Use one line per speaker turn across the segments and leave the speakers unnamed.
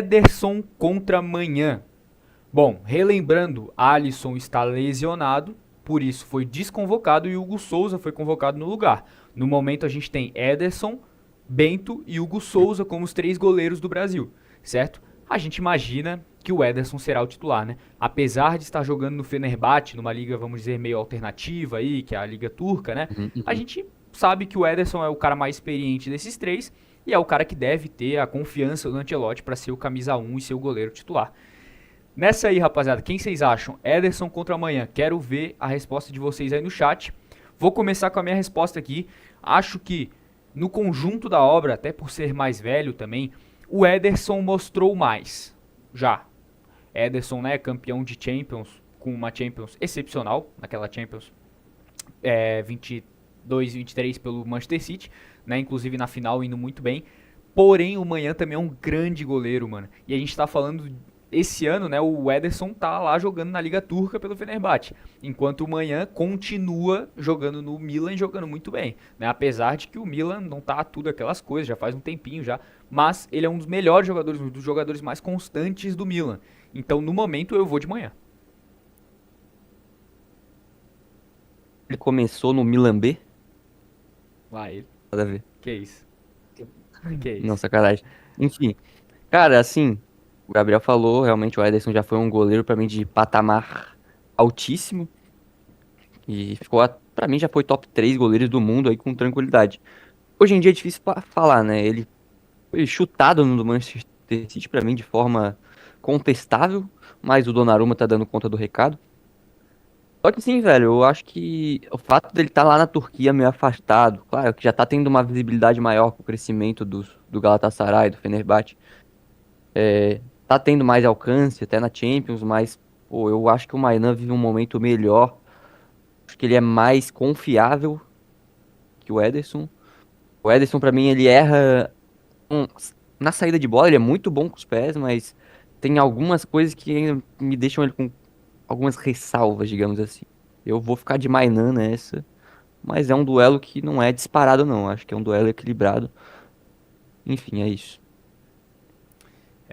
Ederson contra Manhã. Bom, relembrando, Alisson está lesionado, por isso foi desconvocado e Hugo Souza foi convocado no lugar. No momento a gente tem Ederson, Bento e Hugo Souza como os 3 goleiros do Brasil, certo? A gente imagina que o Ederson será o titular, né? Apesar de estar jogando no Fenerbahçe, numa liga, vamos dizer, meio alternativa aí, que é a liga turca, né?
Uhum,
A
uhum.
gente sabe que o Ederson é o cara mais experiente desses 3 e é o cara que deve ter a confiança do Ancelotti para ser o camisa 1 e ser o goleiro titular. Nessa aí, rapaziada, quem vocês acham? Ederson contra amanhã. Quero ver a resposta de vocês aí no chat. Vou começar com a minha resposta aqui. Acho que no conjunto da obra, até por ser mais velho também, o Ederson mostrou mais. Já. Ederson, né, campeão de Champions, com uma Champions excepcional, naquela Champions 22, 23 pelo Manchester City, né, inclusive na final indo muito bem. Porém, o Manhã também é um grande goleiro, mano. E a gente tá falando esse ano, né, o Ederson tá lá jogando na Liga Turca pelo Fenerbahçe, enquanto o Manhã continua jogando no Milan e jogando muito bem, né? Apesar de que o Milan não tá tudo aquelas coisas, já faz um tempinho já, mas ele é um dos melhores jogadores, um dos jogadores mais constantes do Milan. Então, no momento eu vou de Manhã.
Ele começou no Milan B?
Vai, ele.
Nada a ver.
Que isso? Que
Não,
isso?
sacanagem. Enfim, cara, assim, o Gabriel falou, realmente o Ederson já foi um goleiro pra mim de patamar altíssimo. E pra mim já foi top 3 goleiros do mundo aí com tranquilidade. Hoje em dia é difícil falar, né? Ele foi chutado no Manchester City pra mim de forma contestável, mas o Donnarumma tá dando conta do recado. Só que sim, velho, eu acho que o fato dele estar lá na Turquia meio afastado, claro que já tá tendo uma visibilidade maior com o crescimento do Galatasaray, do Fenerbahçe, tá tendo mais alcance até na Champions, mas pô, eu acho que o Maina vive um momento melhor, acho que ele é mais confiável que o Ederson. O Ederson, pra mim, ele erra um- na saída de bola, ele é muito bom com os pés, mas tem algumas coisas que ainda me deixam ele com algumas ressalvas, digamos assim. Eu vou ficar de Mainan nessa. Mas é um duelo que não é disparado, não. Acho que é um duelo equilibrado. Enfim, é isso.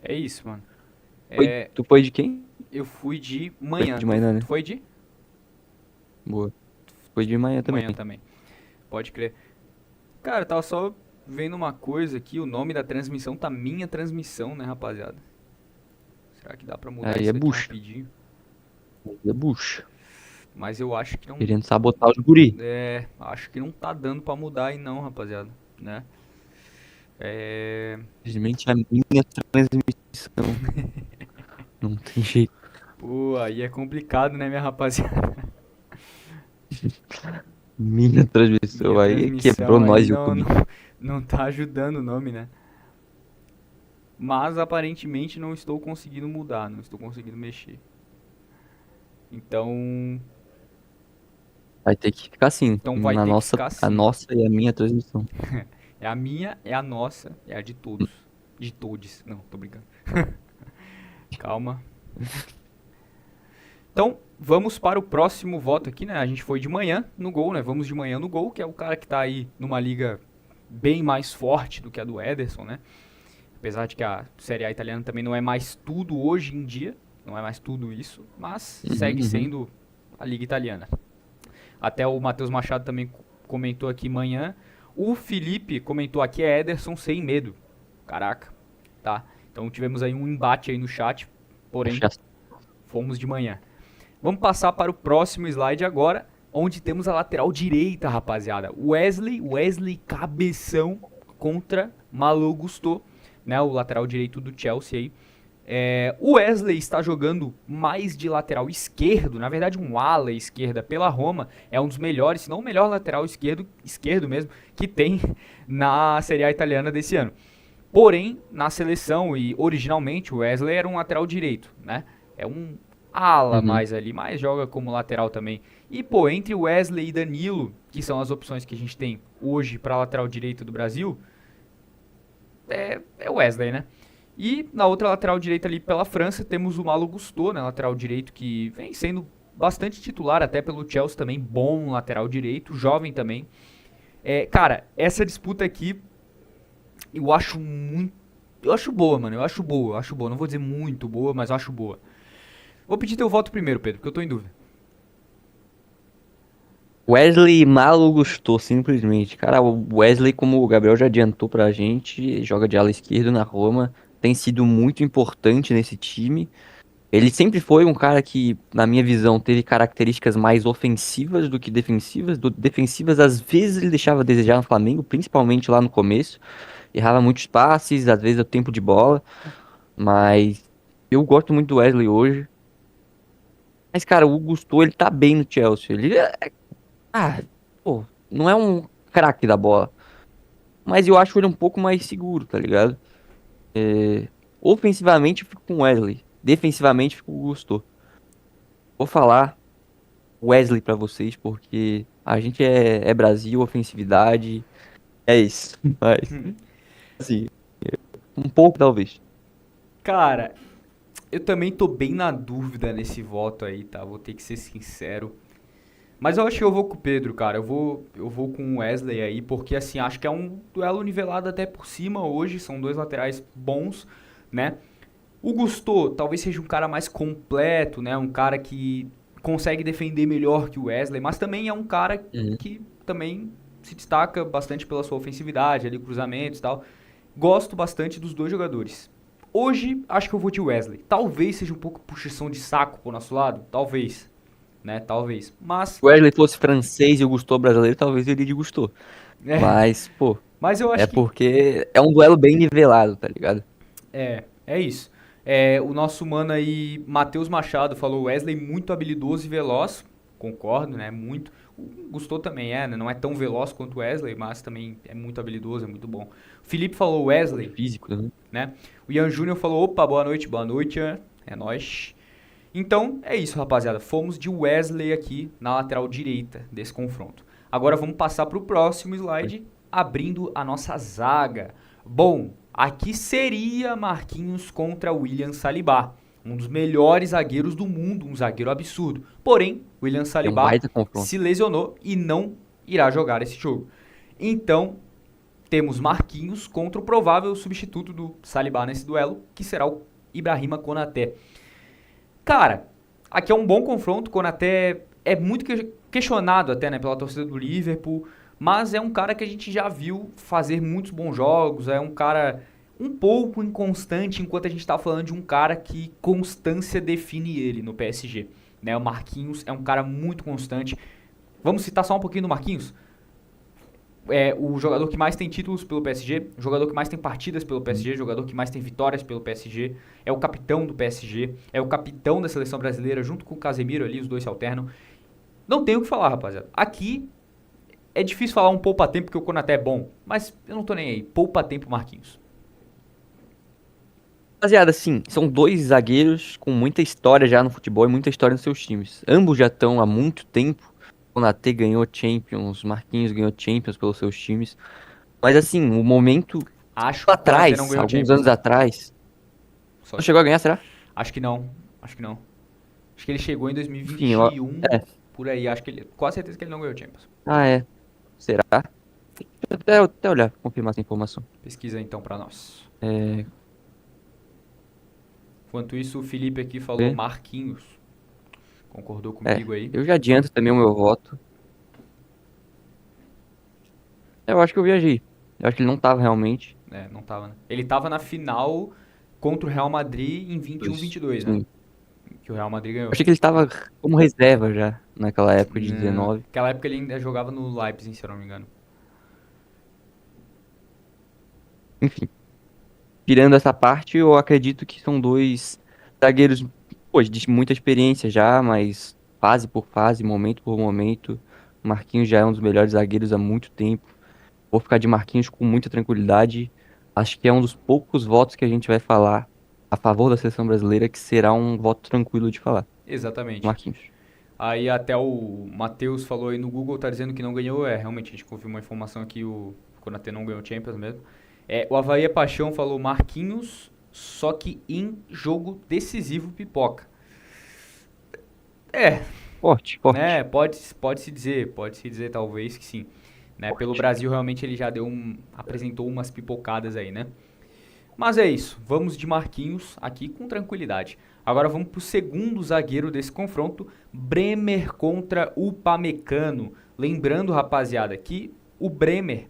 É isso, mano.
Foi, tu foi de quem?
Eu fui de
Foi
manhã.
de
Tu,
manhã,
tu
né?
foi de
Boa. Foi de manhã também.
manhã também. Pode crer. Cara, eu tava só vendo uma coisa aqui. O nome da transmissão tá minha transmissão, né, rapaziada? Será que dá pra mudar
Aí
isso
é
daqui
bucha.
rapidinho?
Aí é bucha.
Mas eu acho que não.
Querendo sabotar os guri.
Acho que não tá dando pra mudar aí não, rapaziada. Né? É.
Simplesmente a minha transmissão. Não tem jeito.
Pô, aí é complicado, né, minha rapaziada?
Minha
Minha
transmissão aí
transmissão
quebrou
aí
nós,
não,
YouTube.
não, não tá ajudando o nome, né? Mas aparentemente não estou conseguindo mudar, não estou conseguindo mexer. Então,
Vai ter que ficar assim.
então vai ter que ficar
A
assim.
nossa e a minha transmissão.
É a minha, é a nossa, é a de todos. De todes. Não, tô brincando. Calma. Então, vamos para o próximo voto aqui, né? A gente foi de manhã no gol, né? Vamos de manhã no gol, que é o cara que tá aí numa liga bem mais forte do que a do Ederson, né? Apesar de que a Série A italiana também não é mais tudo hoje em dia, não é mais tudo isso, mas
Uhum,
segue
uhum.
sendo a liga italiana. Até o Matheus Machado também comentou aqui manhã. O Felipe comentou aqui é Ederson sem medo. Caraca, tá? Então tivemos aí um embate aí no chat, porém
Já
fomos de manhã. Vamos passar para o próximo slide agora, onde temos a lateral direita, rapaziada. Wesley Cabeção contra Malo Gusto, né, o lateral direito do Chelsea aí. O Wesley está jogando mais de lateral esquerdo, na verdade um ala esquerda pela Roma, é um dos melhores, se não o melhor lateral esquerdo mesmo, que tem na Série A italiana desse ano. Porém, na seleção e originalmente o Wesley era um lateral direito, né? É um ala
uhum.
mais ali, mas joga como lateral também. E pô, entre Wesley e Danilo, que são as opções que a gente tem hoje para lateral direito do Brasil, é Wesley, né? E na outra lateral direita ali pela França temos o Malo Gusto, né, lateral direito que vem sendo bastante titular até pelo Chelsea também, bom lateral direito, jovem também. Cara, essa disputa aqui eu acho muito Eu acho boa, mano. Eu acho boa. Não vou dizer muito boa, mas eu acho boa. Vou pedir teu voto primeiro, Pedro, porque eu tô em dúvida.
Wesley Malo gostou, simplesmente. Cara, o Wesley, como o Gabriel já adiantou pra gente, joga de ala esquerdo na Roma, tem sido muito importante nesse time. Ele sempre foi um cara que, na minha visão, teve características mais ofensivas do que defensivas. Defensivas, às vezes, ele deixava a desejar no Flamengo, principalmente lá no começo. Errava muitos passes, às vezes o tempo de bola. Mas eu gosto muito do Wesley hoje. Mas, cara, o Gusto, ele tá bem no Chelsea. Ah, pô, não é um craque da bola. Mas eu acho ele um pouco mais seguro, tá ligado? Ofensivamente, eu fico com o Wesley. Defensivamente, eu fico com o Gusto. Vou falar Wesley pra vocês, porque a gente é Brasil, ofensividade, é isso. Mas, assim, um pouco talvez.
Cara, eu também tô bem na dúvida nesse voto aí, tá? Vou ter que ser sincero. Mas eu acho que eu vou com o Pedro, cara. Eu vou com o Wesley aí, porque assim, acho que é um duelo nivelado até por cima hoje. São dois laterais bons, né? O Gusto talvez seja um cara mais completo, né? Um cara que consegue defender melhor que o Wesley, mas também é um cara
Uhum.
que também se destaca bastante pela sua ofensividade, ali, cruzamentos e tal. Gosto bastante dos dois jogadores. Hoje, acho que eu vou de Wesley. Talvez seja um pouco puxação de saco pro nosso lado, talvez, né? Talvez. Mas,
Se o Wesley fosse francês e o Gusto brasileiro, talvez ele de Gusto.
é,
Mas, pô,
mas eu
é
acho que
porque é um duelo bem nivelado, tá ligado?
é isso. É, o nosso mano aí, Matheus Machado, falou Wesley muito habilidoso e veloz. Concordo, né? Muito. O Gustou também é, né? Não é tão veloz quanto o Wesley, mas também é muito habilidoso, é muito bom. O Felipe falou Wesley,
Físico, né?
né? O Ian Júnior falou, opa, boa noite, Ian. É nóis. Então, é isso, rapaziada. Fomos de Wesley aqui na lateral direita desse confronto. Agora vamos passar para o próximo slide, abrindo a nossa zaga. Bom, aqui seria Marquinhos contra William Saliba, um dos melhores zagueiros do mundo, um zagueiro absurdo. Porém, William
É um
Saliba
baita confronto.
se lesionou e não irá jogar esse jogo. Então, temos Marquinhos contra o provável substituto do Saliba nesse duelo, que será o Ibrahima Konaté. Cara, aqui é um bom confronto, Konaté é muito questionado até, né, pela torcida do Liverpool, mas é um cara que a gente já viu fazer muitos bons jogos, é um cara um pouco inconstante, enquanto a gente tá falando de um cara que constância define ele no PSG, né? O Marquinhos é um cara muito constante. Vamos citar só um pouquinho do Marquinhos? É o jogador que mais tem títulos pelo PSG, o jogador que mais tem partidas pelo PSG, o jogador que mais tem vitórias pelo PSG, é o capitão do PSG, é o capitão da seleção brasileira, junto com o Casemiro ali, os dois se alternam. Não tenho o que falar, rapaziada. Aqui é difícil falar um poupa-tempo porque o Konaté é bom, mas eu não tô nem aí. Poupa-tempo Marquinhos.
Rapaziada, assim, são dois zagueiros com muita história já no futebol e muita história nos seus times. Ambos já estão há muito tempo. O Konaté ganhou Champions, Marquinhos ganhou Champions pelos seus times. Mas assim, o momento
Acho
lá
que o Konaté não
atrás,
ganhou
alguns
Champions,
anos
tá?
atrás,
Só
não
te...
chegou a ganhar, será?
Acho que não. Acho que não. Acho que ele chegou em
Enfim, ó,
2021,
é.
por aí. Acho que ele... Quase certeza que ele não ganhou Champions.
Ah, é. Será? Deixa eu até olhar, confirmar essa informação.
Pesquisa então pra nós.
É,
Enquanto isso, o Felipe aqui falou
ver.
Marquinhos. Concordou
É,
comigo aí?
eu já adianto também o meu voto. Eu acho que eu viajei. Eu acho que ele não tava realmente.
É, não tava, né? Ele tava na final contra o Real Madrid em 21-22, né?
Sim.
Que o Real Madrid
Eu
ganhou.
achei que ele tava como reserva já, naquela época de 19.
Naquela época ele ainda jogava no Leipzig, se eu não me engano.
Enfim, tirando essa parte, eu acredito que são dois zagueiros, pô, de muita experiência já, mas fase por fase, momento por momento. O Marquinhos já é um dos melhores zagueiros há muito tempo. Vou ficar de Marquinhos com muita tranquilidade. Acho que é um dos poucos votos que a gente vai falar a favor da seleção brasileira que será um voto tranquilo de falar.
Exatamente.
Marquinhos.
Aí até o Matheus falou aí no Google, tá dizendo que não ganhou. É, realmente, a gente confirmou a informação aqui, o Konaté não ganhou Champions mesmo. É, o Avaí é Paixão falou Marquinhos, só que em jogo decisivo pipoca. É,
Forte,
né,
forte,
pode se dizer talvez que sim. Né, pelo
forte.
Brasil realmente ele já apresentou umas pipocadas aí, né? Mas é isso, vamos de Marquinhos aqui com tranquilidade. Agora vamos para o segundo zagueiro desse confronto, Bremer contra Upamecano. Lembrando, rapaziada, que o Bremer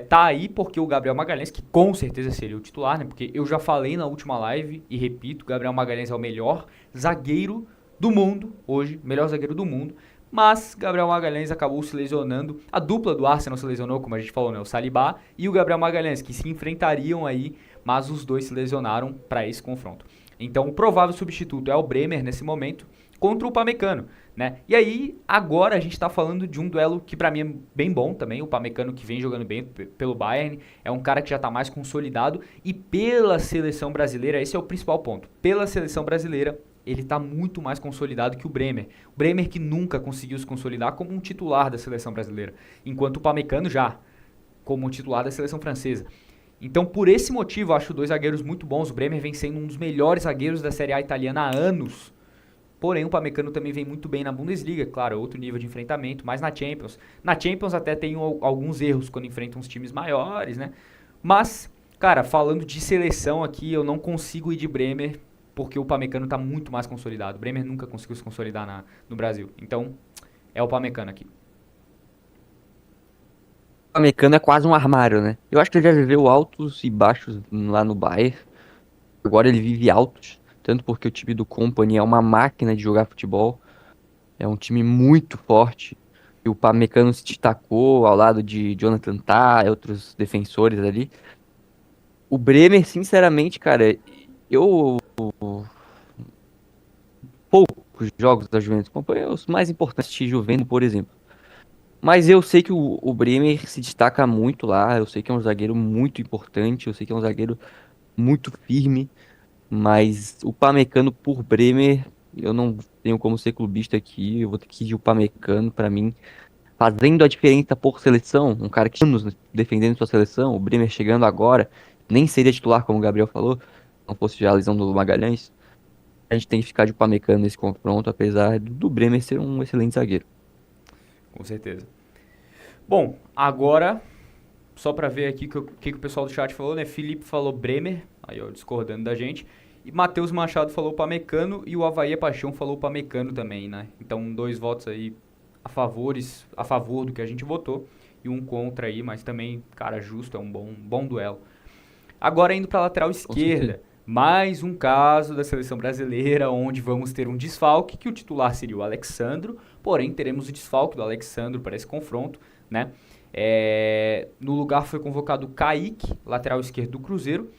tá aí porque o Gabriel Magalhães, que com certeza seria o titular, né? Porque eu já falei na última live e repito, Gabriel Magalhães é o melhor zagueiro do mundo hoje, melhor zagueiro do mundo. Mas Gabriel Magalhães acabou se lesionando. A dupla do Arsenal se lesionou, como a gente falou, né? O Saliba e o Gabriel Magalhães, que se enfrentariam aí, mas os dois se lesionaram para esse confronto. Então o provável substituto é o Bremer nesse momento contra o Upamecano, né? E aí agora a gente tá falando de um duelo que para mim é bem bom também, o Upamecano que vem jogando bem pelo Bayern, é um cara que já tá mais consolidado e pela seleção brasileira, esse é o principal ponto. Pela seleção brasileira, ele está muito mais consolidado que o Bremer. O Bremer que nunca conseguiu se consolidar como um titular da seleção brasileira, enquanto o Upamecano já, como um titular da seleção francesa. Então, por esse motivo, eu acho dois zagueiros muito bons. O Bremer vem sendo um dos melhores zagueiros da Série A italiana há anos. Porém, o Upamecano também vem muito bem na Bundesliga, claro, outro nível de enfrentamento, mas na Champions. Na Champions até tem alguns erros quando enfrentam uns times maiores, né? Mas, cara, falando de seleção aqui, eu não consigo ir de Bremer, porque o Upamecano está muito mais consolidado. O Bremer nunca conseguiu se consolidar no Brasil. Então, é o Upamecano aqui.
O Upamecano é quase um armário, né? Eu acho que ele já viveu altos e baixos lá no Bayern. Agora ele vive altos, tanto porque o time do Company é uma máquina de jogar futebol. É um time muito forte. E o Upamecano se destacou ao lado de Jonathan Tah e outros defensores ali. O Bremer, sinceramente, cara, eu poucos jogos da Juventus acompanho os mais importantes de Juventus, por exemplo. Mas eu sei que o Bremer se destaca muito lá. Eu sei que é um zagueiro muito importante. Eu sei que é um zagueiro muito firme. Mas o Upamecano por Bremer, eu não tenho como ser clubista aqui. Eu vou ter que ir de Upamecano pra mim. Fazendo a diferença por seleção. Um cara que anos defendendo sua seleção. O Bremer chegando agora. Nem seria titular, como o Gabriel falou. Não fosse já a lesão do Magalhães. A gente tem que ficar de Upamecano nesse confronto. Apesar do Bremer ser um excelente zagueiro.
Com certeza. Bom, agora, só pra ver aqui o que o pessoal do chat falou, né? Felipe falou Bremer, aí ó, discordando da gente. E Matheus Machado falou Upamecano e o Avaí Paixão falou Upamecano também, né? Então, dois votos aí a favor do que a gente votou e um contra aí, mas também, cara, justo, é um bom duelo. Agora indo pra lateral esquerda, mais um caso da seleção brasileira onde vamos ter um desfalque, que o titular seria o Alexandro, porém teremos o desfalque do Alexandro para esse confronto, né? No lugar foi convocado o Kaique, lateral esquerdo do Cruzeiro.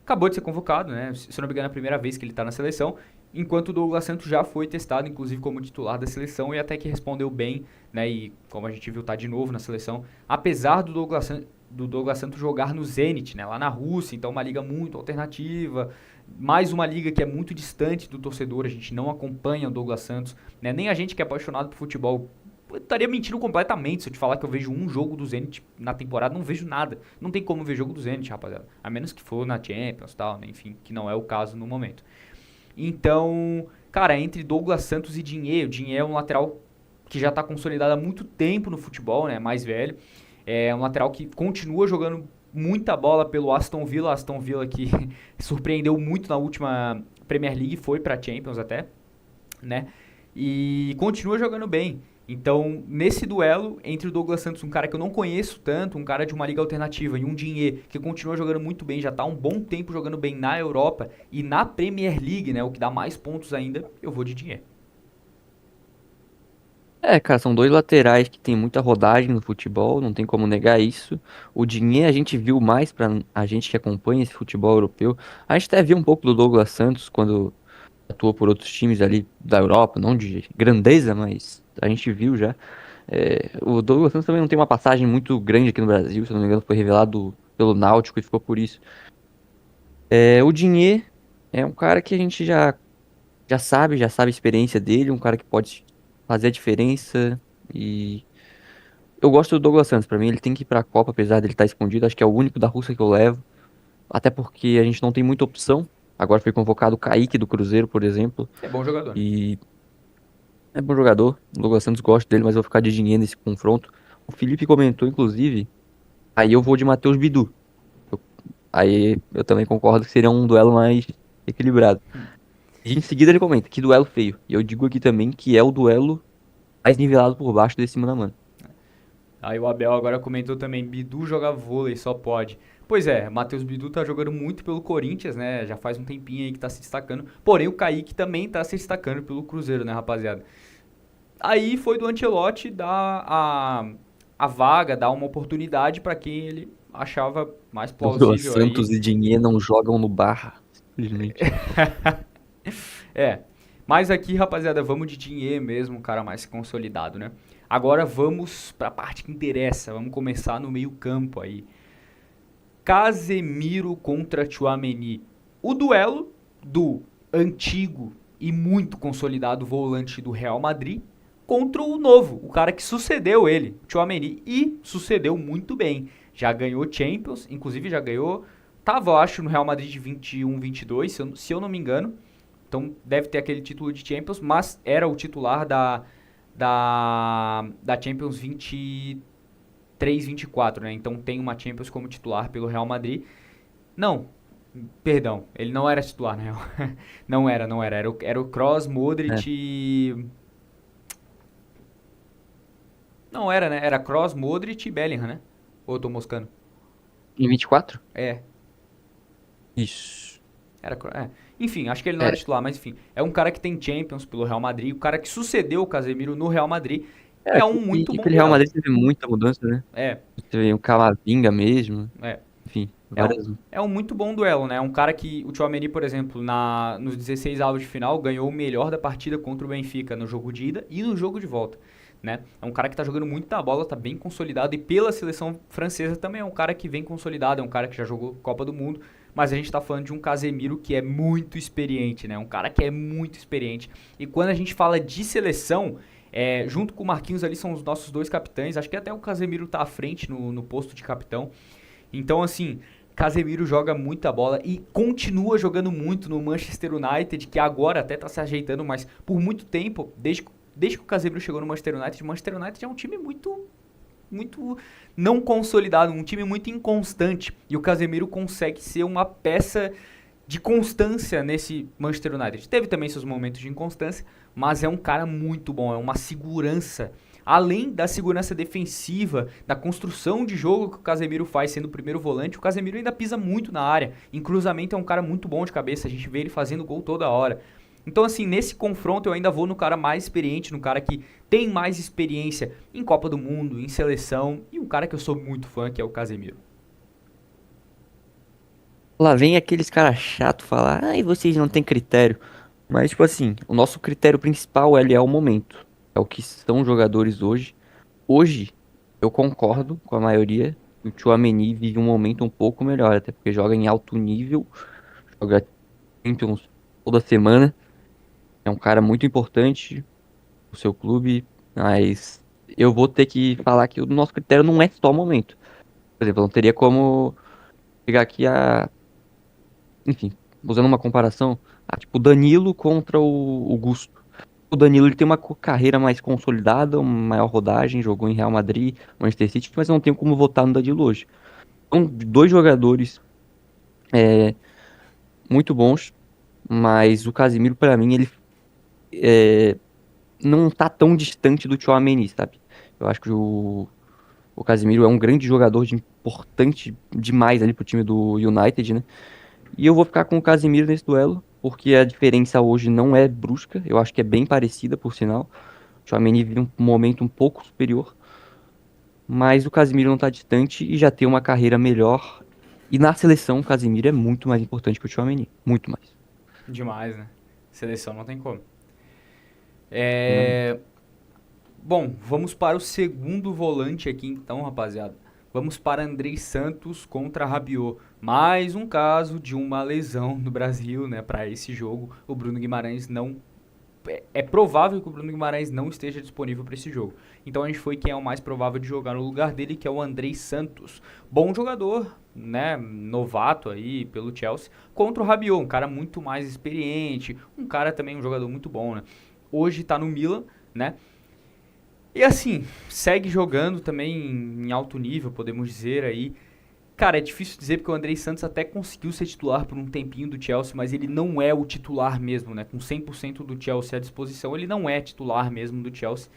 Acabou de ser convocado, né? Se não me engano, é a primeira vez que ele está na seleção. Enquanto o Douglas Santos já foi testado, inclusive como titular da seleção, e até que respondeu bem, né? E como a gente viu, tá de novo na seleção. Apesar do Douglas Santos jogar no Zenit, né? Lá na Rússia, então uma liga muito alternativa. Mais uma liga que é muito distante do torcedor, a gente não acompanha o Douglas Santos, né? Nem a gente que é apaixonado por futebol. Eu estaria mentindo completamente se eu te falar que eu vejo um jogo do Zenit na temporada, não vejo nada. Não tem como ver jogo do Zenit, rapaziada. A menos que for na Champions e tal, né? Enfim, que não é o caso no momento. Então, cara, entre Douglas Santos e Digne, o Digne é um lateral que já está consolidado há muito tempo no futebol, né? Mais velho. É um lateral que continua jogando muita bola pelo Aston Villa. Aston Villa que surpreendeu muito na última Premier League, foi pra Champions até, né? E continua jogando bem. Então, nesse duelo entre o Douglas Santos, um cara que eu não conheço tanto, um cara de uma liga alternativa, e um Digne que continua jogando muito bem, já está há um bom tempo jogando bem na Europa e na Premier League, né, o que dá mais pontos ainda, eu vou de Digne.
Cara, são dois laterais que tem muita rodagem no futebol, não tem como negar isso. O Digne a gente viu mais pra a gente que acompanha esse futebol europeu. A gente até viu um pouco do Douglas Santos quando atuou por outros times ali da Europa, não de grandeza, mas a gente viu já. O Douglas Santos também não tem uma passagem muito grande aqui no Brasil, se não me engano, foi revelado pelo Náutico e ficou por isso. O Digne é um cara que a gente já sabe a experiência dele, um cara que pode fazer a diferença. E eu gosto do Douglas Santos, pra mim ele tem que ir pra Copa, apesar dele estar escondido, acho que é o único da Rússia que eu levo. Até porque a gente não tem muita opção. Agora foi convocado o Kaique do Cruzeiro, por exemplo.
É bom jogador.
E é bom jogador. O Douglas Santos gosta dele, mas eu vou ficar de dinheiro nesse confronto. O Felipe comentou, inclusive. Aí eu vou de Matheus Bidu. Eu Aí eu também concordo que seria um duelo mais equilibrado. E em seguida ele comenta, que duelo feio. E eu digo aqui também que é o duelo mais nivelado por baixo desse mano a mano.
Aí o Abel agora comentou também, Bidu joga vôlei, só pode. Pois é, Matheus Bidu tá jogando muito pelo Corinthians, né? Já faz um tempinho aí que tá se destacando. Porém, o Kaique também tá se destacando pelo Cruzeiro, né, rapaziada? Aí foi do Ancelotti dar a vaga, dar uma oportunidade pra quem ele achava mais
O
plausível aí.
Santos e Dinheiro não jogam no Barra, simplesmente.
É. Mas aqui, rapaziada, vamos de dinheiro mesmo, um cara mais consolidado, né? Agora vamos pra parte que interessa. Vamos começar no meio-campo aí. Casemiro contra Tchouaméni. O duelo do antigo e muito consolidado volante do Real Madrid contra o novo, o cara que sucedeu ele, o Tchouaméni, e sucedeu muito bem. Já ganhou Champions, inclusive já ganhou, tava, eu acho, no Real Madrid de 21, 22, se eu não me engano. Então deve ter aquele título de Champions, mas era o titular da Champions 23, 24, né? Então tem uma Champions como titular pelo Real Madrid. Não, perdão, ele não era titular, na real. Não era. Era o Kroos,
É.
Modric e... Não era, né? Era Kroos, Modric e Bellingham, né? Ou eu tô moscando?
Em 24?
É,
Isso.
é. Enfim, acho que ele não era
É,
titular, mas enfim. É um cara que tem Champions pelo Real Madrid, o cara que sucedeu o Casemiro no Real Madrid. É um muito
e
bom
aquele Real
duelo.
Madrid teve muita mudança, né?
É,
Teve o Camavinga mesmo,
é.
enfim,
É um,
várias.
é um muito bom duelo, né? É um cara que o Tchouaméni, por exemplo, nos 16 avos de final, ganhou o melhor da partida contra o Benfica no jogo de ida e no jogo de volta, né? É um cara que tá jogando muito da bola, tá bem consolidado e pela seleção francesa também é um cara que vem consolidado, é um cara que já jogou Copa do Mundo, mas a gente tá falando de um Casemiro que é muito experiente, né? Um cara que é muito experiente. E quando a gente fala de seleção, junto com o Marquinhos ali são os nossos dois capitães, acho que até o Casemiro tá à frente no posto de capitão. Então, assim, Casemiro joga muita bola e continua jogando muito no Manchester United, que agora até tá se ajeitando, mas por muito tempo, desde que o Casemiro chegou no o Manchester United é um time muito não consolidado, um time muito inconstante. E o Casemiro consegue ser uma peça de constância nesse Manchester United. Teve também seus momentos de inconstância, mas é um cara muito bom, é uma segurança. Além da segurança defensiva, da construção de jogo que o Casemiro faz sendo o primeiro volante, o Casemiro ainda pisa muito na área. Em cruzamento é um cara muito bom de cabeça, a gente vê ele fazendo gol toda hora. Então, assim, nesse confronto eu ainda vou no cara mais experiente, no cara que tem mais experiência em Copa do Mundo, em seleção, e um cara que eu sou muito fã, que é o Casemiro.
Lá vem aqueles caras chato falar, ai, vocês não têm critério. Mas, tipo assim, o nosso critério principal, ele é o momento. É o que são os jogadores hoje. Hoje, eu concordo com a maioria. O Tchouaméni vive um momento um pouco melhor, até porque joga em alto nível, joga Champions toda semana. É um cara muito importante pro seu clube, mas eu vou ter que falar que o nosso critério não é só o momento. Por exemplo, eu não teria como pegar aqui enfim, usando uma comparação, tipo Danilo contra o Gusto. O Danilo ele tem uma carreira mais consolidada, uma maior rodagem, jogou em Real Madrid, Manchester City, mas eu não tenho como votar no Danilo hoje. São dois jogadores é, muito bons, mas o Casemiro, pra mim, ele é, não tá tão distante do Tchouaméni, sabe? Eu acho que o Casemiro é um grande jogador importante demais ali pro time do United, né? E eu vou ficar com o Casemiro nesse duelo, porque a diferença hoje não é brusca, eu acho que é bem parecida, por sinal. O Tchouaméni vive um momento um pouco superior, mas o Casemiro não tá distante e já tem uma carreira melhor. E na seleção, o Casemiro é muito mais importante que o Tchouaméni, muito mais.
Demais, né? Seleção não tem como.
Plenamente.
É... Bom, vamos para o segundo volante aqui então, rapaziada. Vamos para Andrei Santos contra Rabiot. Mais um caso de uma lesão no Brasil, né? Para esse jogo, o Bruno Guimarães não é provável que o Bruno Guimarães não esteja disponível para esse jogo. Então a gente foi quem é o mais provável de jogar no lugar dele, que é o Andrei Santos. Bom jogador, né? Novato aí pelo Chelsea. Contra o Rabiot, um cara muito mais experiente. Um cara também, um jogador muito bom, né? Hoje tá no Milan, né? E assim, segue jogando também em alto nível, podemos dizer aí. Cara, é difícil dizer porque o Andrei Santos até conseguiu ser titular por um tempinho do Chelsea, mas ele não é o titular mesmo, né? Com 100% do Chelsea à disposição, ele não é titular mesmo do Chelsea.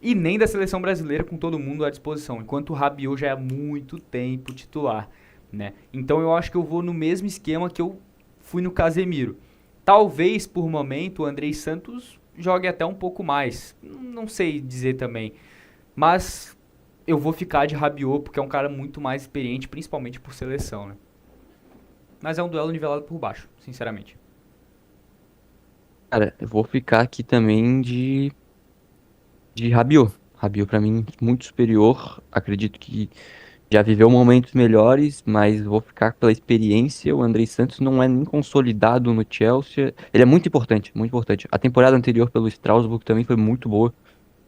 E nem da seleção brasileira com todo mundo à disposição, enquanto o Rabiot já é há muito tempo titular, né? Então eu acho que eu vou no mesmo esquema que eu fui no Casemiro. Talvez, por momento, o Andrei Santos jogue até um pouco mais. Não sei dizer também. Mas eu vou ficar de Rabiot porque é um cara muito mais experiente, principalmente por seleção, né? Mas é um duelo nivelado por baixo, sinceramente.
Cara, eu vou ficar aqui também de Rabiot. Rabiot pra mim muito superior. Acredito que já viveu momentos melhores, mas vou ficar pela experiência. O Andrei Santos não é nem consolidado no Chelsea. Ele é muito importante, muito importante. A temporada anterior pelo Strasbourg também foi muito boa,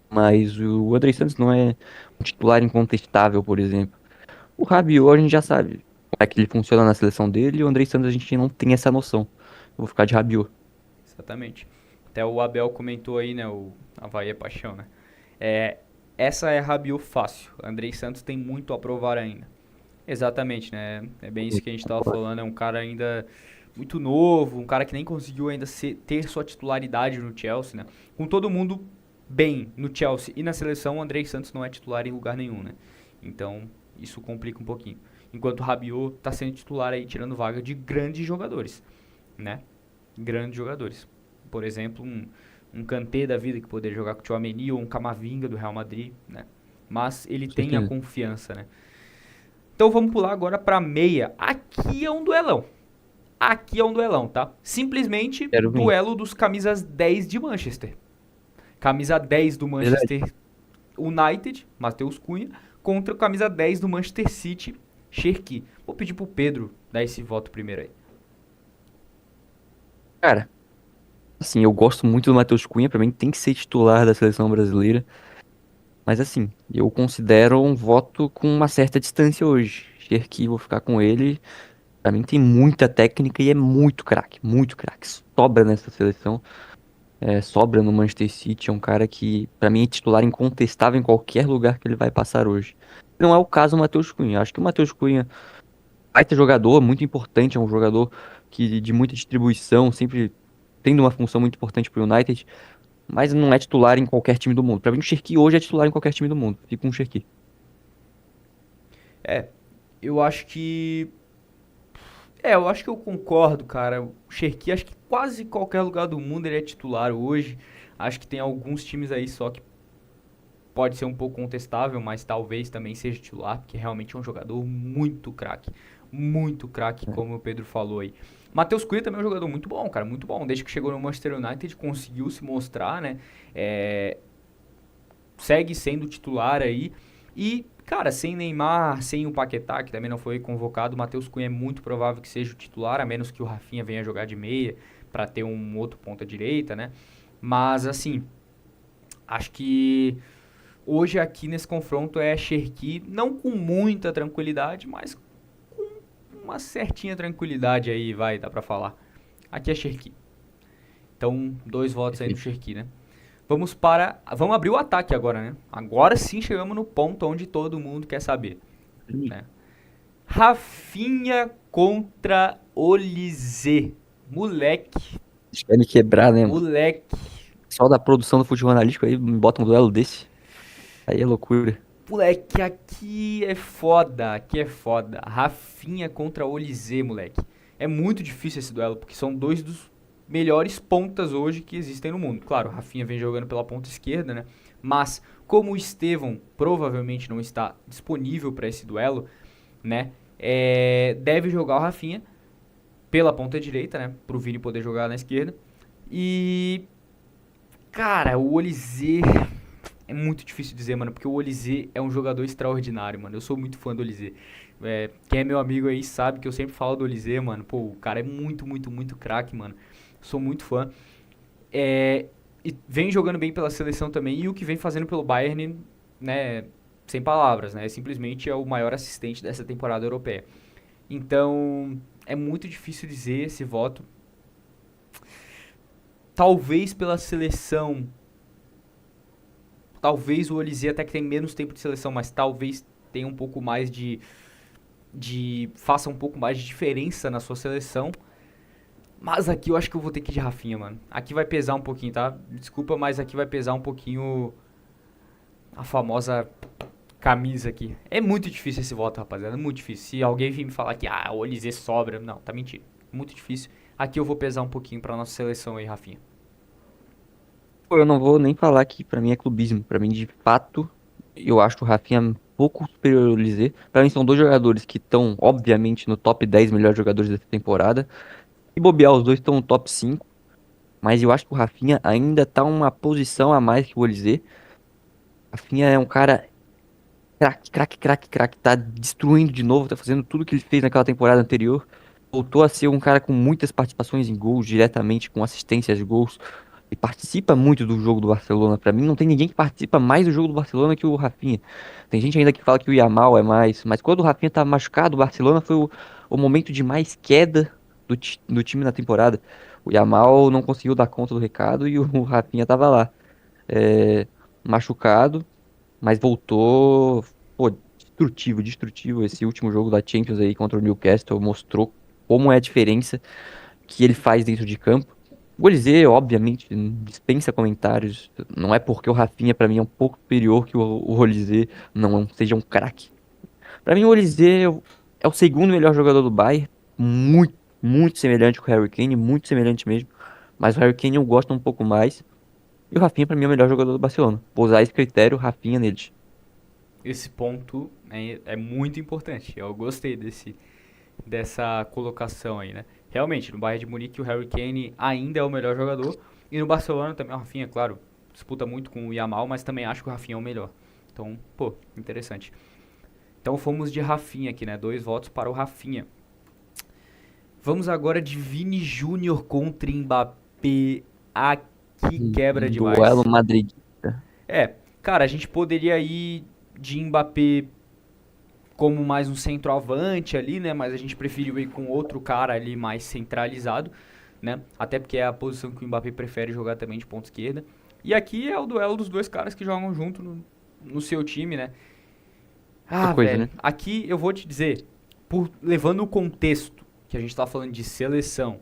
mas o Andrei Santos não é um titular incontestável, por exemplo. O Rabiot a gente já sabe como é que ele funciona na seleção dele, e o Andrei Santos a gente não tem essa noção. Eu vou ficar de Rabiot.
Exatamente. Até o Abel comentou aí, né? O Avaí é paixão, né? É, essa é Rabiot fácil. Andrei Santos tem muito a provar ainda. Exatamente, né? É bem isso que a gente estava falando. É um cara ainda muito novo, um cara que nem conseguiu ainda ter sua titularidade no Chelsea, né? Com todo mundo bem no Chelsea e na seleção, o Andrei Santos não é titular em lugar nenhum, né? Então, isso complica um pouquinho. Enquanto o Rabiot está sendo titular aí, tirando vaga de grandes jogadores, né? Grandes jogadores. Por exemplo, um Kanté da vida que poderia jogar com o Tchouaméni ou um Camavinga do Real Madrid, né? Mas ele
Com
tem a
certeza.
confiança, né? Então vamos pular agora para meia. Aqui é um duelão. Aqui é um duelão, tá? Simplesmente
Quero ver.
duelo dos camisas 10 de Manchester. Camisa 10 do
Verdade.
Manchester United, Matheus Cunha, contra o camisa 10 do Manchester City, Cherki. Vou pedir pro Pedro dar esse voto primeiro aí.
Cara, assim, eu gosto muito do Matheus Cunha, pra mim tem que ser titular da seleção brasileira. Mas assim, eu considero um voto com uma certa distância hoje. Cherki, vou ficar com ele. Pra mim tem muita técnica e é muito craque, muito craque. Sobra nessa seleção, sobra no Manchester City. É um cara que, pra mim, é titular incontestável em qualquer lugar que ele vai passar hoje. Não é o caso do Matheus Cunha. Acho que o Matheus Cunha vai ter jogador muito importante, é um jogador que de muita distribuição, sempre tendo uma função muito importante pro United, mas não é titular em qualquer time do mundo. Pra mim, o Cherki hoje é titular em qualquer time do mundo. Fica com o Cherki.
É, eu acho que. Eu acho que eu concordo, cara. O Cherki, acho que quase qualquer lugar do mundo ele é titular hoje. Acho que tem alguns times aí só que pode ser um pouco contestável, mas talvez também seja titular, porque realmente é um jogador muito craque, como o Pedro falou aí. Matheus Cunha também é um jogador muito bom, cara, muito bom. Desde que chegou no Manchester United conseguiu se mostrar, né? É, segue sendo titular aí. E, cara, sem Neymar, sem o Paquetá, que também não foi convocado, o Matheus Cunha é muito provável que seja o titular, a menos que o Rafinha venha jogar de meia para ter um outro ponta direita, né? Mas, assim, acho que hoje aqui nesse confronto é Cherki, não com muita tranquilidade, mas com uma certinha tranquilidade aí, vai, dá pra falar. Aqui é Cherki. Então, dois votos aí no
Perfeito.
Cherki, né? Vamos abrir o ataque agora, né? Agora sim chegamos no ponto onde todo mundo quer saber, né? Rafinha contra Olise. Moleque,
Eles querem me quebrar, né, mano?
moleque.
Só da produção do futebol analítico aí me bota um duelo desse. Aí é loucura.
Moleque, aqui é foda, aqui é foda. Rafinha contra Olise, moleque. É muito difícil esse duelo, porque são dois dos melhores pontas hoje que existem no mundo. Claro, o Rafinha vem jogando pela ponta esquerda, né? Mas, como o Estevão provavelmente não está disponível para esse duelo, né? Deve jogar o Rafinha pela ponta direita, né? Pro Vini poder jogar na esquerda. E, cara, o Olise é muito difícil dizer, mano, porque o Olise é um jogador extraordinário, mano. Eu sou muito fã do Olise. Quem é meu amigo aí sabe que eu sempre falo do Olise, mano. Pô, o cara é muito craque, mano. Sou muito fã. É, e vem jogando bem pela seleção também. E o que vem fazendo pelo Bayern, né? Sem palavras, né? Simplesmente é o maior assistente dessa temporada europeia. Então, é muito difícil dizer esse voto. Talvez pela seleção. Talvez o Olise até que tem menos tempo de seleção, mas talvez tenha um pouco mais de faça um pouco mais de diferença na sua seleção. Mas aqui eu acho que eu vou ter que ir de Rafinha, mano. Aqui vai pesar um pouquinho, tá? Desculpa, mas aqui vai pesar um pouquinho a famosa camisa aqui. É muito difícil esse voto, rapaziada. É muito difícil. Se alguém vir me falar que o Olise sobra. Não, tá mentindo. Muito difícil. Aqui eu vou pesar um pouquinho pra nossa seleção aí, Rafinha.
Pô, eu não vou nem falar que pra mim é clubismo. Pra mim, de fato, eu acho o Rafinha um pouco superior ao Olise. Pra mim, são dois jogadores que estão, obviamente, no top 10 melhores jogadores dessa temporada. E bobear, os dois estão no top 5. Mas eu acho que o Rafinha ainda tá uma posição a mais que o Olise. Rafinha é um cara craque, craque, craque, craque. Tá destruindo de novo, tá fazendo tudo que ele fez naquela temporada anterior. Voltou a ser um cara com muitas participações em gols, diretamente com assistências de gols. E participa muito do jogo do Barcelona. Pra mim, não tem ninguém que participa mais do jogo do Barcelona que o Rafinha. Tem gente ainda que fala que o Yamal é mais. Mas quando o Rafinha tá machucado, o Barcelona foi o momento de mais queda do time na temporada. O Yamal não conseguiu dar conta do recado e o Rafinha tava lá. é, Machucado, mas voltou, pô, destrutivo, destrutivo. Esse último jogo da Champions aí contra o Newcastle mostrou como é a diferença que ele faz dentro de campo. O Olise, obviamente, dispensa comentários. Não é porque o Rafinha, pra mim, é um pouco superior que o Olise não seja um craque. Pra mim, o Olise é o segundo melhor jogador do Bayern. Muito, muito semelhante com o Harry Kane, muito semelhante mesmo. Mas o Harry Kane eu gosto um pouco mais. E o Rafinha, pra mim, é o melhor jogador do Barcelona. Vou usar esse critério, Rafinha neles.
Esse ponto é muito importante. Eu gostei dessa colocação aí, né? Realmente, no Bayern de Munique o Harry Kane ainda é o melhor jogador. E no Barcelona também o Rafinha, claro, disputa muito com o Yamal, mas também acho que o Rafinha é o melhor. Então, pô, interessante. Então fomos de Rafinha aqui, né? 2 votos para o Rafinha. Vamos agora de Vini Júnior contra Mbappé. Aqui quebra
Duelo
demais.
madridista.
É, cara, a gente poderia ir de Mbappé como mais um centroavante ali, né? Mas a gente preferiu ir com outro cara ali mais centralizado, né? Até porque é a posição que o Mbappé prefere jogar também de ponta esquerda. E aqui é o duelo dos dois caras que jogam junto no seu time, né?
Outra
Ah,
coisa,
velho,
né?
aqui eu vou te dizer, levando o contexto que a gente tá falando de seleção,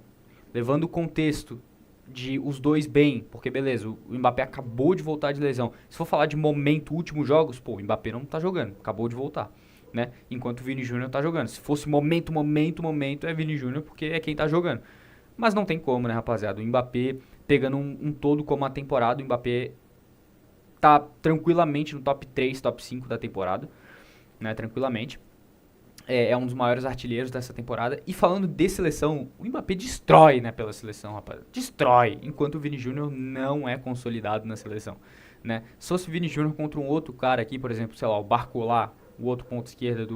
levando o contexto de os dois bem, porque beleza, o Mbappé acabou de voltar de lesão. Se for falar de momento, últimos jogos, pô, o Mbappé não tá jogando, acabou de voltar, né? Enquanto o Vini Júnior tá jogando. Se fosse momento, é Vini Júnior, porque é quem tá jogando. Mas não tem como, né, rapaziada? O Mbappé pegando um todo como a temporada, o Mbappé tá tranquilamente no top 3, top 5 da temporada, né? Tranquilamente. É um dos maiores artilheiros dessa temporada. E falando de seleção, o Mbappé destrói, né, pela seleção, rapaz. Destrói. Enquanto o Vini Júnior não é consolidado na seleção, né? Se fosse o Vini Júnior contra um outro cara aqui, por exemplo, sei lá, o Barcola, o outro ponto esquerda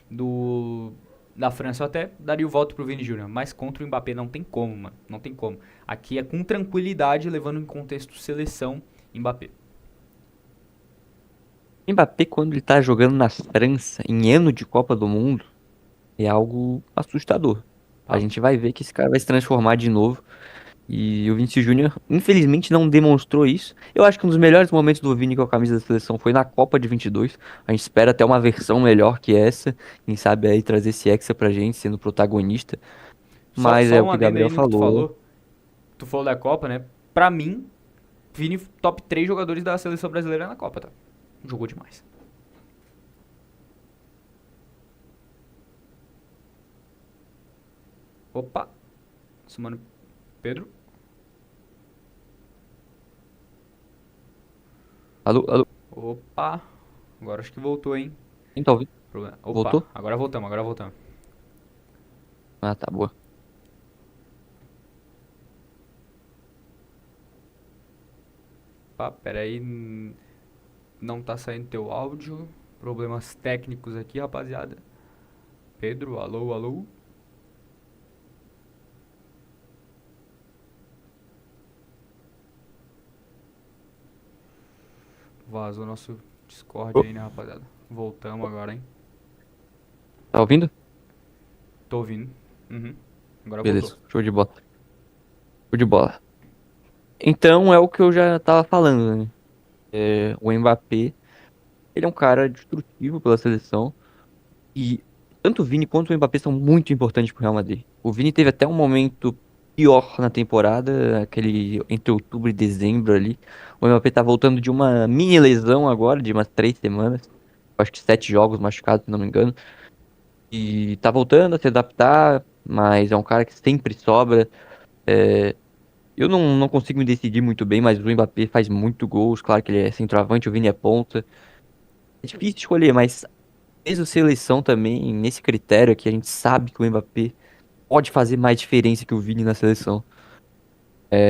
do da França, eu até daria o voto pro Vini Júnior. Mas contra o Mbappé não tem como, mano. Não tem como. Aqui é com tranquilidade, levando em contexto seleção, Mbappé.
Mbappé, quando ele tá jogando na França, em ano de Copa do Mundo, é algo assustador. A
Papo.
gente vai ver que esse cara vai se transformar de novo. E o Vinícius Júnior, infelizmente, não demonstrou isso. Eu acho que um dos melhores momentos do Vini com a camisa da seleção foi na Copa de 22. A gente espera até uma versão melhor que essa. Quem sabe aí trazer esse Hexa pra gente, sendo protagonista.
Só,
Mas é
só
o
um
que o
adendo
Gabriel
aí no que tu
falou.
falou. Tu falou da Copa, né? Pra mim, Vini, top 3 jogadores da seleção brasileira na Copa, tá? Jogou demais. Opa, mano Pedro.
Alô, alô,
Opa, agora acho que voltou, hein?
quem tá ouvindo?
Opa,
Voltou?
agora voltamos, agora voltamos.
Ah, tá, boa.
Opa, pera aí, não tá saindo teu áudio. Problemas técnicos aqui, rapaziada. Pedro, alô, alô. Vazou nosso Discord
Ô,
aí, né, rapaziada? Voltamos agora, hein?
tá ouvindo?
Tô ouvindo. Uhum. Agora voltou.
Beleza, show de bola. Show de bola. Então é o que eu já tava falando, né? O Mbappé, ele é um cara destrutivo pela seleção. E tanto o Vini quanto o Mbappé são muito importantes pro Real Madrid. O Vini teve até um momento pior na temporada, aquele entre outubro e dezembro ali. O Mbappé tá voltando de uma mini lesão agora, de umas 3 semanas. Acho que 7 jogos machucados, se não me engano. E tá voltando a se adaptar, mas é um cara que sempre sobra. Eu não consigo me decidir muito bem, mas o Mbappé faz muito gols. Claro que ele é centroavante, o Vini é ponta. É difícil escolher, mas mesmo seleção também, nesse critério aqui, a gente sabe que o Mbappé pode fazer mais diferença que o Vini na seleção.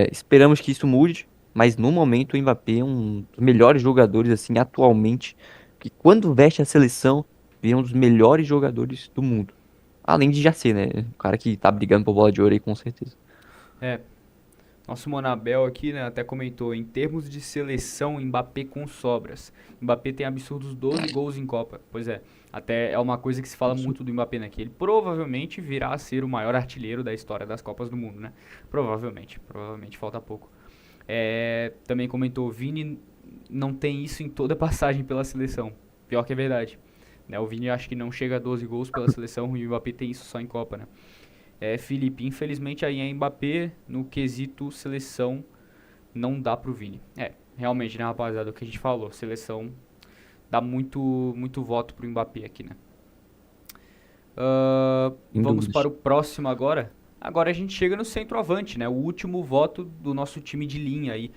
Esperamos que isso mude, mas no momento o Mbappé é um dos melhores jogadores, assim, atualmente, que quando veste a seleção, é um dos melhores jogadores do mundo. Além de já ser, né? O cara que tá brigando por bola de ouro aí, com certeza.
É, nosso Monabel aqui, né, até comentou, em termos de seleção, Mbappé com sobras. Mbappé tem absurdos 12 gols em Copa. Pois é, até é uma coisa que se fala muito do Mbappé, né, que ele provavelmente virá a ser o maior artilheiro da história das Copas do Mundo, né? Provavelmente, falta pouco. Também comentou, Vini não tem isso em toda passagem pela seleção. Pior que é verdade. Né, o Vini acho que não chega a 12 gols pela seleção e o Mbappé tem isso só em Copa, né? Felipe, infelizmente aí é Mbappé no quesito seleção não dá pro Vini. Realmente, né, rapaziada, o que a gente falou, seleção dá muito voto pro Mbappé aqui, né?
Sem
Vamos
dúvidas.
para o próximo agora. Agora a gente chega no centroavante, né? O último voto do nosso time de linha aí.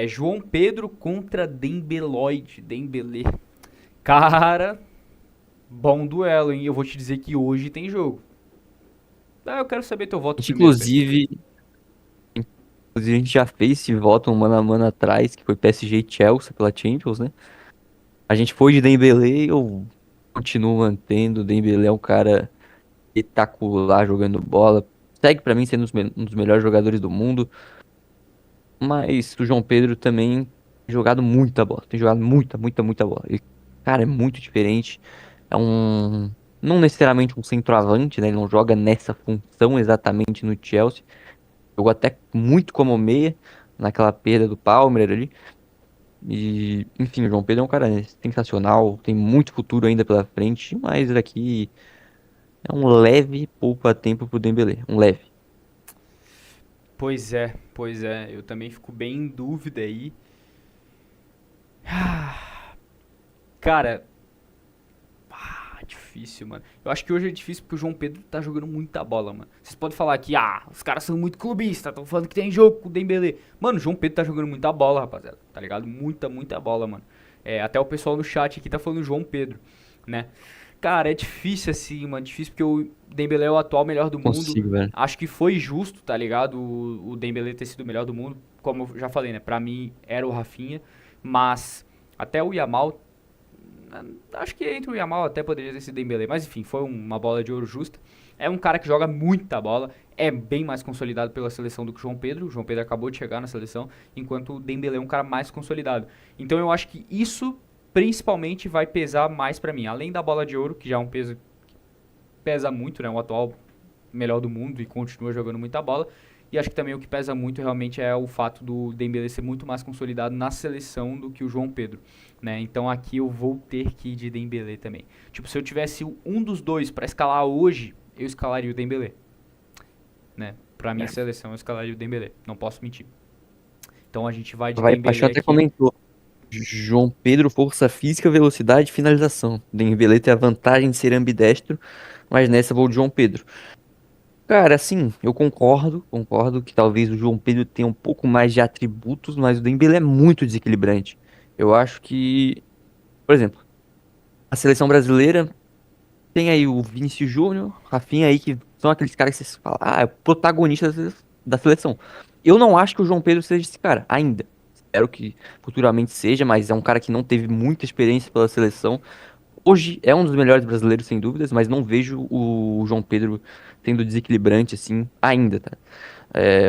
João Pedro contra Dembélé. Cara, bom duelo, hein? Eu vou te dizer que hoje tem jogo. Eu quero saber teu
A
voto
gente,
primeiro, Pedro.
inclusive, a gente já fez esse voto um mano a mano atrás, que foi PSG e Chelsea pela Champions, né? A gente foi de Dembélé e eu continuo mantendo. O Dembélé é um cara espetacular jogando bola. Segue pra mim sendo um dos melhores jogadores do mundo. Mas o João Pedro também tem jogado muita bola. Tem jogado muita bola. Ele, cara, é muito diferente. É um. Não necessariamente um centroavante, né? Ele não joga nessa função exatamente no Chelsea. Jogou até muito como meia, naquela perda do Palmer ali. E, enfim, o João Pedro é um cara sensacional. Tem muito futuro ainda pela frente. Mas aqui é um leve poupa-tempo pro Dembélé. Um leve.
Pois é, eu também fico bem em dúvida aí. Cara, difícil, mano. Eu acho que hoje é difícil porque o João Pedro tá jogando muita bola, mano. Vocês podem falar que, os caras são muito clubistas, estão falando que tem jogo com o Dembélé. Mano, o João Pedro tá jogando muita bola, rapaziada, tá ligado? Muita bola, mano. Até o pessoal no chat aqui tá falando João Pedro, né? Cara, é difícil assim, mano. Difícil porque o Dembélé é o atual melhor do mundo.
Consigo, velho.
Acho que foi justo, tá ligado? O Dembélé ter sido o melhor do mundo. Como eu já falei, né? Pra mim era o Rafinha. Mas até o Yamal. Acho que entre o Yamal até poderia ter sido Dembélé. Mas enfim, foi uma bola de ouro justa. É um cara que joga muita bola. É bem mais consolidado pela seleção do que o João Pedro. O João Pedro acabou de chegar na seleção. Enquanto o Dembélé é um cara mais consolidado. Então eu acho que isso principalmente vai pesar mais pra mim. Além da bola de ouro, que já é um peso que pesa muito, né? O atual melhor do mundo e continua jogando muita bola. E acho que também o que pesa muito realmente é o fato do Dembélé ser muito mais consolidado na seleção do que o João Pedro, né? Então aqui eu vou ter que ir de Dembélé também. Tipo, se eu tivesse um dos dois pra escalar hoje, eu escalaria o Dembélé, né? Pra minha seleção eu escalaria o Dembélé, não posso mentir. Então a gente vai de
Vai, Paixão
Dembélé
até
aqui.
comentou. João Pedro, força física, velocidade e finalização. Dembélé tem a vantagem de ser ambidestro, mas nessa vou de João Pedro. Cara, assim, eu concordo que talvez o João Pedro tenha um pouco mais de atributos, mas o Dembélé é muito desequilibrante. Eu acho que, por exemplo, a seleção brasileira tem aí o Vinícius Júnior, Rafinha aí, que são aqueles caras que você fala, é o protagonista da seleção. Eu não acho que o João Pedro seja esse cara, ainda. Espero que futuramente seja, mas é um cara que não teve muita experiência pela seleção. Hoje é um dos melhores brasileiros, sem dúvidas, mas não vejo o João Pedro sendo desequilibrante, assim, ainda, tá?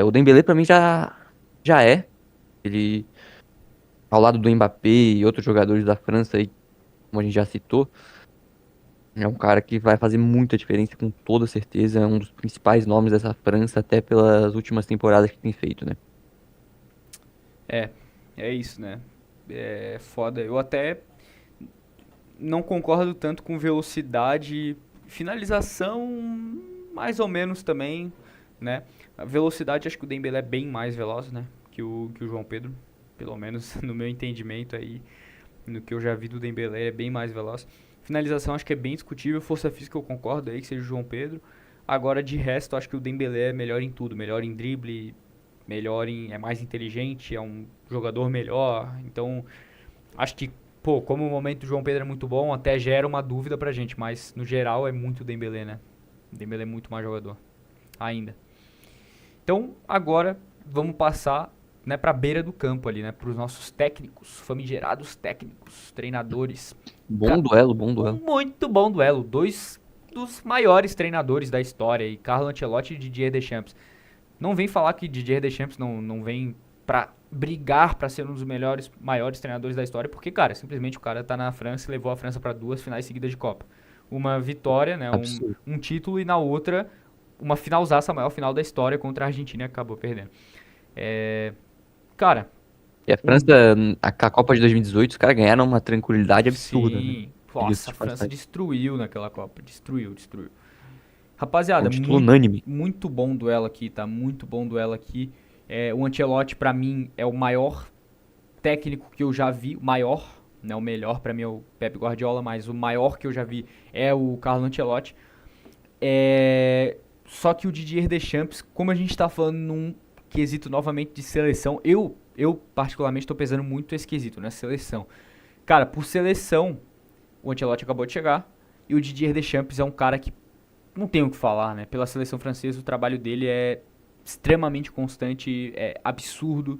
O Dembélé, pra mim, já é. Ele, ao lado do Mbappé e outros jogadores da França aí, como a gente já citou, é um cara que vai fazer muita diferença, com toda certeza. É um dos principais nomes dessa França, até pelas últimas temporadas que tem feito, né?
É, é isso, né? É foda. Eu até não concordo tanto com velocidade Finalização, mais ou menos também, né? A velocidade, acho que o Dembélé é bem mais veloz, né? Que o João Pedro. Pelo menos no meu entendimento aí, no que eu já vi do Dembélé, é bem mais veloz. Finalização, acho que é bem discutível. Força física, eu concordo aí que seja o João Pedro. Agora, de resto, acho que o Dembélé é melhor em tudo. Melhor em drible, é mais inteligente, é um jogador melhor. Então, acho que, pô, como o momento do João Pedro é muito bom, até gera uma dúvida pra gente, mas no geral é muito o Dembélé, né? O Dembélé é muito mais jogador, ainda. Então, agora vamos passar, né, pra beira do campo ali, né, pros nossos técnicos, famigerados técnicos, treinadores.
Bom duelo, bom
Um
duelo.
muito bom duelo, dois dos maiores treinadores da história, e Carlo Ancelotti e Didier Deschamps. Não vem falar que Didier Deschamps não vem pra brigar pra ser um dos melhores, maiores treinadores da história, porque, cara, simplesmente o cara tá na França e levou a França pra duas finais seguidas de Copa. Uma vitória, né,
Absurdo.
um título, e na outra, uma finalzaça, a maior final da história contra a Argentina, que acabou perdendo. É, cara,
E a
o,
França, a Copa de 2018, os caras ganharam uma tranquilidade absurda, né?
sim,
Diga-se
nossa, a
de
França
passagem.
destruiu naquela Copa, destruiu.
É um
Rapaziada,
título
muito,
unânime.
muito bom duelo aqui, tá? Muito bom duelo aqui. O Ancelotti, pra mim, é o maior técnico que eu já vi. O maior, né? O melhor pra mim é o Pep Guardiola, mas o maior que eu já vi é o Carlo Ancelotti. Só que o Didier Deschamps, como a gente tá falando num quesito novamente de seleção, eu particularmente tô pesando muito esse quesito, né? Seleção. Cara, por seleção, o Ancelotti acabou de chegar. E o Didier Deschamps é um cara que não tem o que falar, né? Pela seleção francesa, o trabalho dele é extremamente constante, é absurdo.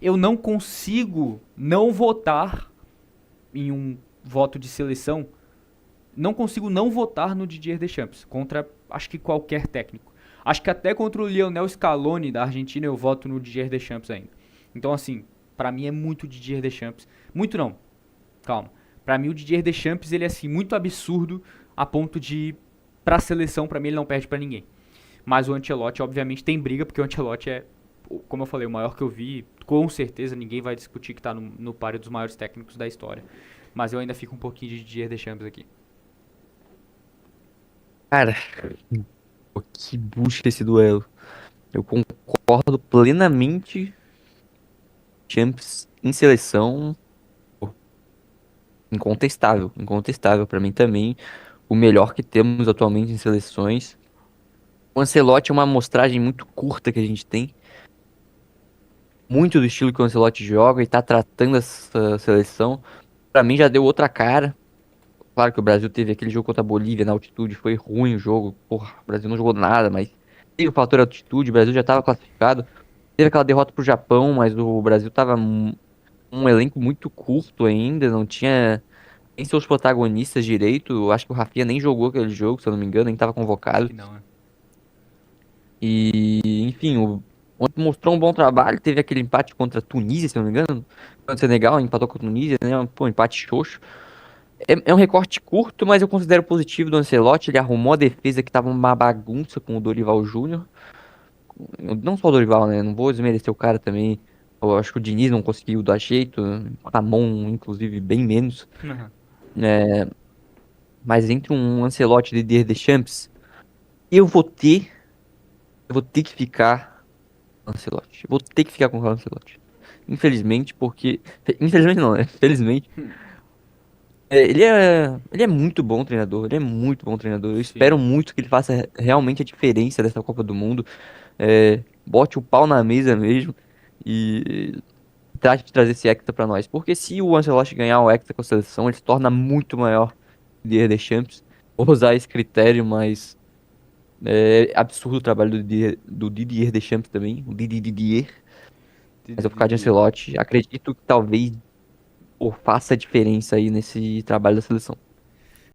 Eu não consigo não votar em um voto de seleção. Não consigo não votar no Didier Deschamps contra, acho que qualquer técnico. Acho que até contra o Lionel Scaloni da Argentina eu voto no Didier Deschamps ainda. Então, assim, pra mim é muito Didier Deschamps. Muito não, calma. Pra mim o Didier Deschamps, ele é assim, muito absurdo a ponto de, pra seleção, pra mim ele não perde pra ninguém. Mas o Ancelotti, obviamente, tem briga, porque o Ancelotti é, como eu falei, o maior que eu vi. Com certeza ninguém vai discutir que tá no páreo dos maiores técnicos da história. Mas eu ainda fico um pouquinho de Didier Deschamps aqui.
Cara, pô, que bucha esse duelo. Eu concordo plenamente. Champs em seleção, pô, incontestável, incontestável. Pra mim também, o melhor que temos atualmente em seleções. O Ancelotti é uma amostragem muito curta que a gente tem. Muito do estilo que o Ancelotti joga e tá tratando essa seleção. Pra mim já deu outra cara. Claro que o Brasil teve aquele jogo contra a Bolívia na altitude, foi ruim o jogo. Porra, o Brasil não jogou nada, mas teve o fator altitude, o Brasil já tava classificado. Teve aquela derrota pro Japão, mas o Brasil tava um elenco muito curto ainda, não tinha nem seus protagonistas direito. Eu acho que o Rafinha nem jogou aquele jogo, se eu não me engano, nem tava
Acho
convocado.
que não, né?
E, enfim, ontem mostrou um bom trabalho. Teve aquele empate contra a Tunísia, se eu não me engano. Contra o Senegal, empatou com a Tunísia, né? Pô, empate xoxo. É um recorte curto, mas eu considero positivo do Ancelotti. Ele arrumou a defesa que tava uma bagunça com o Dorival Júnior. Não só o Dorival, né? Não vou desmerecer o cara também. Eu acho que o Diniz não conseguiu dar jeito. O Ramon, inclusive, bem menos. É, mas entre um Ancelotti e Didier Deschamps, eu vou ter, eu vou ter que ficar com o Ancelotti. Eu vou ter que ficar com o Ancelotti. Infelizmente, porque. Infelizmente não, né? Felizmente. Ele é muito bom treinador. Ele é muito bom treinador. Eu espero
Sim.
muito que ele faça realmente a diferença dessa Copa do Mundo. Bote o pau na mesa mesmo. E trate de trazer esse Hexa pra nós. Porque se o Ancelotti ganhar o Hexa com a seleção, ele se torna muito maior que o Didier Deschamps. Vou usar esse critério, mas é absurdo o trabalho do Didier Deschamps também. O Didier. Mas eu vou ficar de Ancelotti. Acredito que talvez pô, faça a diferença aí nesse trabalho da seleção.